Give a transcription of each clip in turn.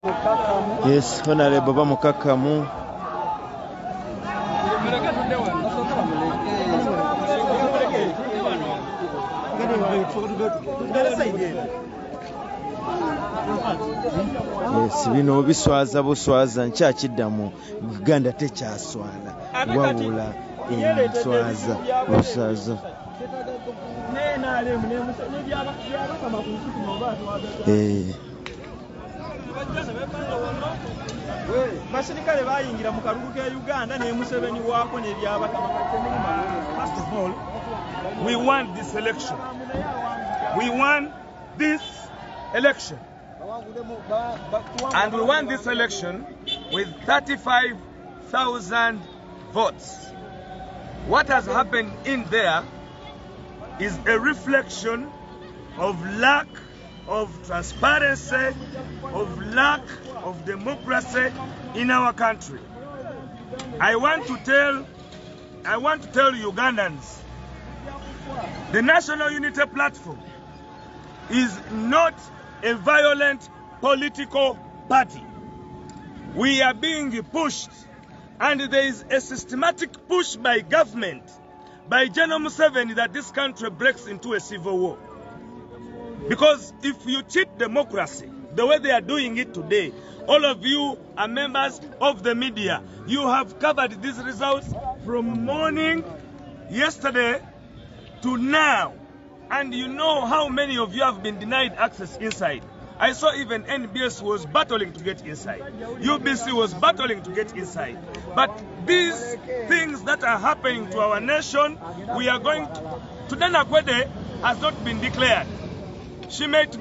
Yes, Honorable Bamukakamu. Yes, bino biswaza buswaza nkyakiddamu Uganda tekyaswana wabula enswaza buswaza. Basirikale bayingira mu kalulu ke Uganda ne Museveni waako ne byabakama. First of all, we want this election. We want this election. And we want this election with 35,000 votes. What has happened in there is a reflection of lack of transparency, of lack of democracy in our country. I want to tell Ugandans, the National Unity Platform is not a violent political party. We are being pushed, and there is a systematic push by government, by General Museveni, that this country breaks into a civil war. Because if you cheat democracy the way they are doing it today, all of you are members of the media. You have covered these results from morning yesterday to now, and you know how many of you have been denied access inside. I saw even NBS was battling to get inside. UBC was battling to get inside. But these things that are happening to our nation, we are going to... Today Nakwede has not been declared. She might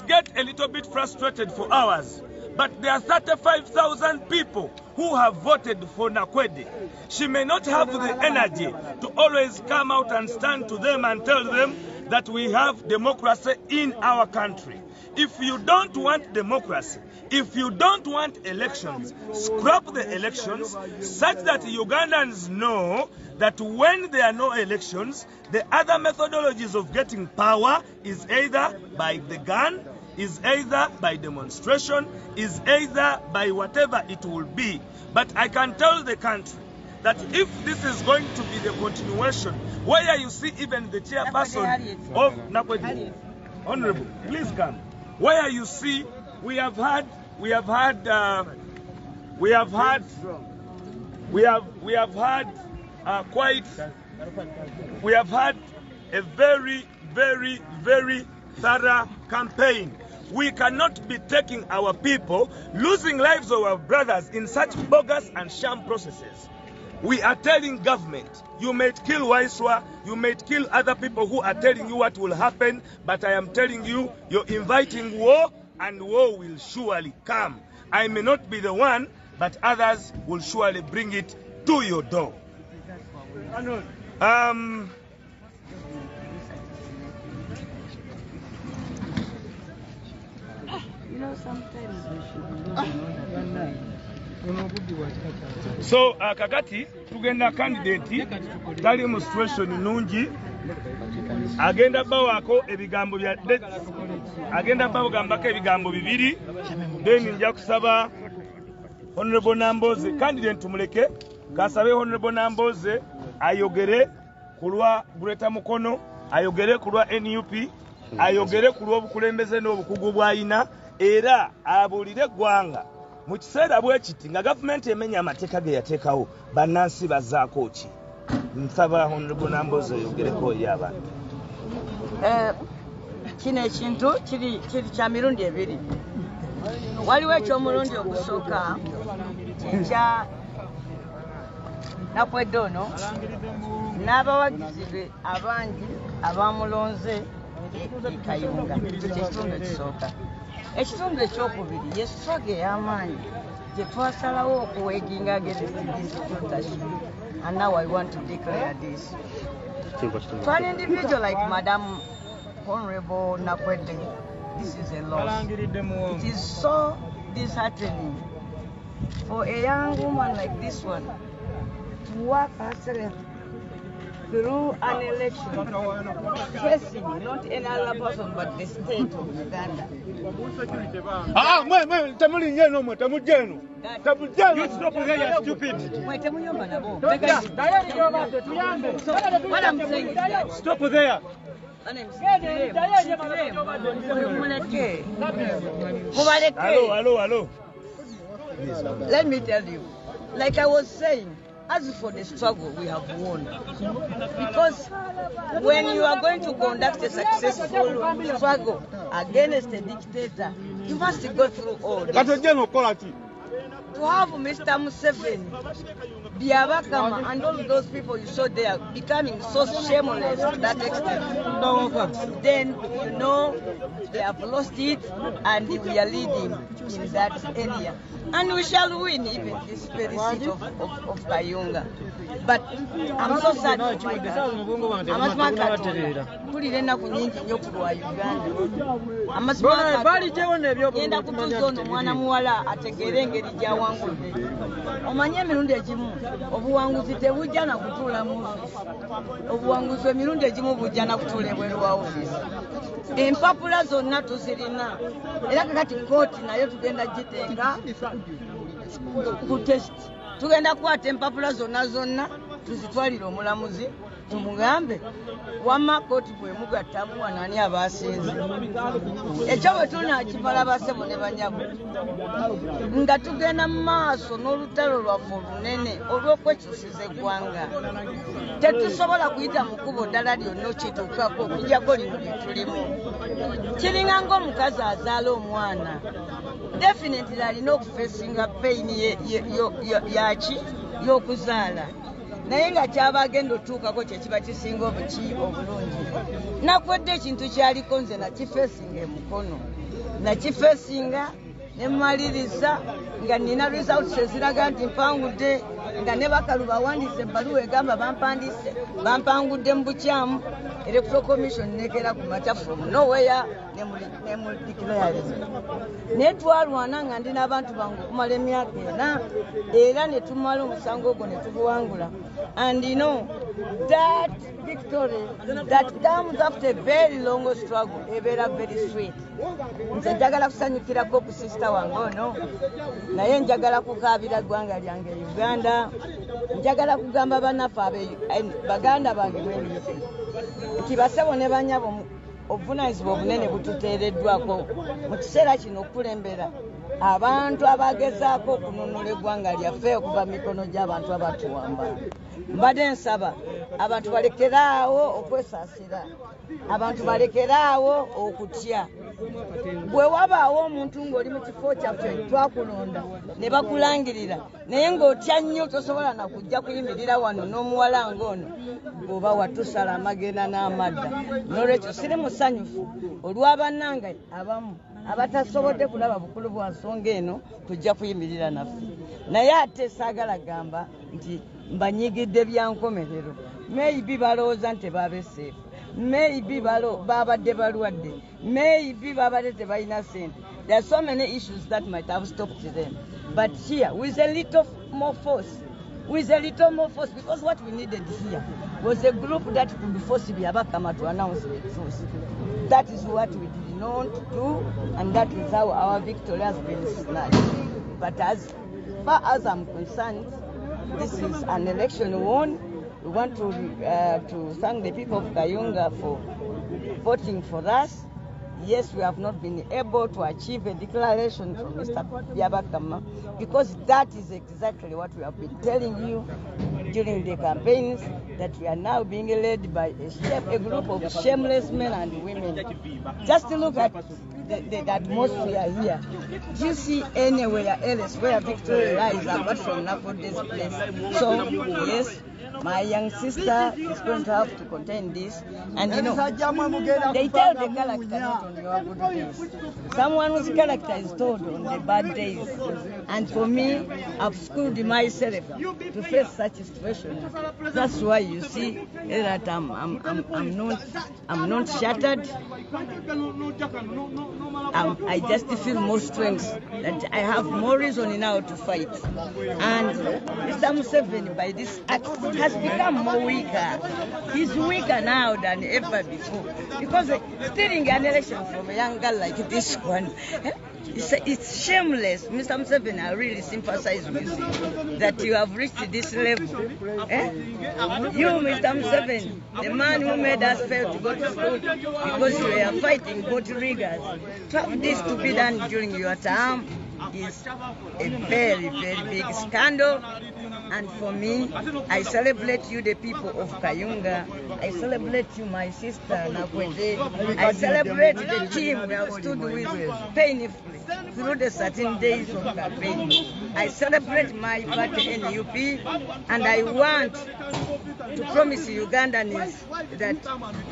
get a little bit frustrated for hours, but there are 35,000 people who have voted for Nakwede. She may not have the energy to always come out and stand to them and tell them that we have democracy in our country. If you don't want democracy, if you don't want elections, scrap the elections such that Ugandans know that when there are no elections, the other methodologies of getting power is either by the gun, is either by demonstration, is either by whatever it will be. But I can tell the country that if this is going to be the continuation, where you see even the chairperson of Nakwede, Honorable, please come. Where you see we have had a very, very, very thorough campaign. We cannot be taking our people, losing lives of our brothers in such bogus and sham processes. We are telling government, you may kill Waiswa, you may kill other people who are telling you what will happen, but I am telling you, you're inviting war, and war will surely come. I may not be the one, but others will surely bring it to your door. So kakati tugenda candidate tali mu situation nungi agenda bawako ebigambo bya agenda bawagambako ebigambo bibiri, then nja kusaba Honorable Namboze candidate tumuleke kasabe Honorable Namboze ayogere kulwa Buleta Mukono, ayogere kulwa NUP, ayogere kulwa obukulembeze n'obukugu bwayina, era abulire gwanga mu kiseera bwe kiti nga gavumenti emenya amateeka ge yateekawo bannansi bazzaako ki. Nsaba Honorable Namboze ayogereko eri abantu. Kino ekintu kiri kya mirundi ebiri. Waliwo eky'omulundi ogusooka kya Nakwede ono n'abawagizi be abangi abamulonze e Kayunga. Ekitundu ekisooka. Ekitundu ekyokubiri y'essoga ey'amaanyi gye twasalawo okuweginga against this dictatorship. And now I want to declare this. To an individual like Madam Honorable Nakwede, this is a loss. It is so disheartening for a young woman like this one to work herself through an election facing not any other person but the state of Uganda. You stop there, you're stupid. What I'm saying is that Stop there. Hello. Let me tell you, like I was saying, as for the struggle, we have won. Because when you are going to conduct a successful struggle against a dictator, you must go through all this. To have Mr. Museveni, Byabakama, and all those people you saw there becoming so shameless to that extent, then you know they have lost it and we are leading in that area. And we shall win even this very seat of Kayunga. But I'm so sad for my God. Kulirena kunyingi nyo kulwa Uganda. Amasmaka yenda kutuzono mwana muwala ategere engeri gyawangudde. Omanye emirundi egimu obuwanguzi tebujja na kutuula mu ofisi. Obuwanguzi emirundi egimu bujja na kutuula ebweru wa ofisi. Empapula zonna tuzirina. Era kakati kooti nayo tugenda gitenga ku test. Tugenda kukwata empapula zonna tuzitwalire omulamuzi tumugambe wamma kooti bwemugattamu wanani abasinze. Ekyo bwe tunaakibala basebo ne banyabo nga tugenda mu maaso n'olutalo lwaffe olunene olw'okwekyusiza eggwanga. Tetusobola kuyita mu kkubo ddala lyonna okituukako okuggyako lino lye tulimu. Kiringa ng'omukazi azaala omwana. Definitely alina okufeesinga pain yaki y'okuzaala. Naye nga kyaba agenda otuukako kye kiba kisinga obuki obulungi. Nakwedde ekintu kyaliko nze nakifeesinga emukono. Nakifeesinga ne mmaliriza nga nina results eziraga nti mpangudde nga ne bakalu bawandiise ebbaluwa egamba bampangudde mu bukyamu. Electoral Commission nekera ku makya from nowhere ne mu declare. Ne twalwana nga ndina abantu bangu okumala emyaka ena era ne tumala omusango ogwo ne tuguwangula. And you know, that victory that comes after a very long struggle, ebeera very sweet. Nze njagala kusanyukirako ku sister wange ono, naye njagala kukaabira ggwanga lyange Uganda. Njagala kugamba bannaffe baganda bange mwemuyite nti basebo ne banyabo obuvunaanyizibwa obunene bututeereddwako mu kiseera kino okulembera abantu abagezaako okununula eggwanga lyaffe okuva mu mikono gy'abantu abatuwamba. Mbadde nsaba abantu balekeraawo okwesaasira, abantu balekeraawo okutya. Bwe wabaawo omuntu ng'oli mu kifo kyaffe twakulonda ne bakulangirira naye ng'otya nnyo tosobola na kujja kuyimirira wano n'omuwala ng'ono bw'oba watusala amagenda n'amadda. N'olwekyo siri musanyufu olw'abannange abamu abatasobodde kulaba bukulu bwa nsonga eno tujja kuyimirira naffe. Naye ate saagala gamba nti mbanyigidde bya nkomerero. Maybe balowooza nti babeseefu. Maybe babadde balwadde. Maybe babadde tebalina ssente. There are so many issues that might have stopped them. But here, with a little more force, because what we needed here was a group that could force Byabakama to announce the truth. That is what we did not do, and that is how our victory has been snatched. But as far as I'm concerned, this is an election won. We want to thank the people of Kayunga for voting for us. Yes, we have not been able to achieve a declaration from Mr. Byabakama because that is exactly what we have been telling you during the campaigns, that we are now being led by a group of shameless men and women. Just look at the atmosphere here. Do you see anywhere else where victory lies apart from Nakode's place? So, yes, my young sister is going to have to contain this. And you know, they tell the character not on your good days. Someone whose character is told on the bad days. And for me, I've schooled myself to face such situations. That's why you see that I'm not shattered. I just feel more strength, that I have more reason now to fight. And Mr. Museveni, by this act has become more weaker. He's weaker now than ever before. Because stealing an election from a young girl like this one, it's shameless. Mr. Museveni, I really sympathize with you that you have reached this level. You, Mr. Museveni, the man who made us fail to go to school because you were fighting boat riggers, to have this to be done during your term is a very, very big scandal. And for me, I celebrate you, the people of Kayunga. I celebrate you, my sister Nakwete. I celebrate the team we have stood with painfully through the 13 days of campaign. I celebrate my party NUP, and I want to promise Ugandans that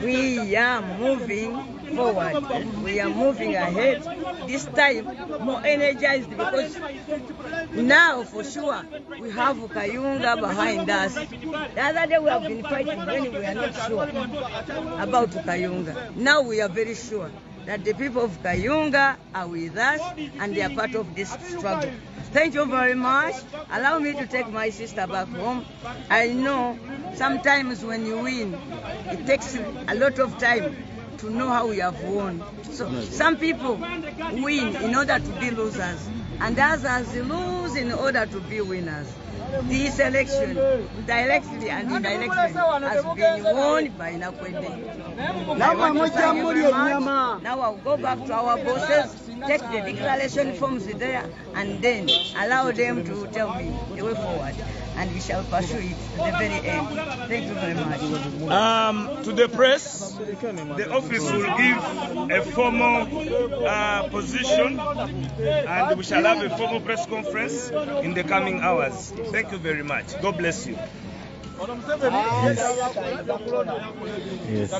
we are moving forward. We are moving ahead. This time, more energized, because now for sure we have Kayunga behind us. The other day we have been fighting when we were not sure about Kayunga. Now we are very sure that the people of Kayunga are with us and they are part of this struggle. Thank you very much. Allow me to take my sister back home. I know sometimes when you win, it takes a lot of time to know how we have won. So some people win in order to be losers, and others lose in order to be winners. This election, directly and indirectly, has been won by Nakwete. Now I'll go back to our bosses, take the declaration forms there, and then allow them to tell me the way forward. And we shall pursue it to the very end. Thank you very much. To the press, the office will give a formal position, and we shall have a formal press conference in the coming hours. Thank you very much. God bless you. Yes,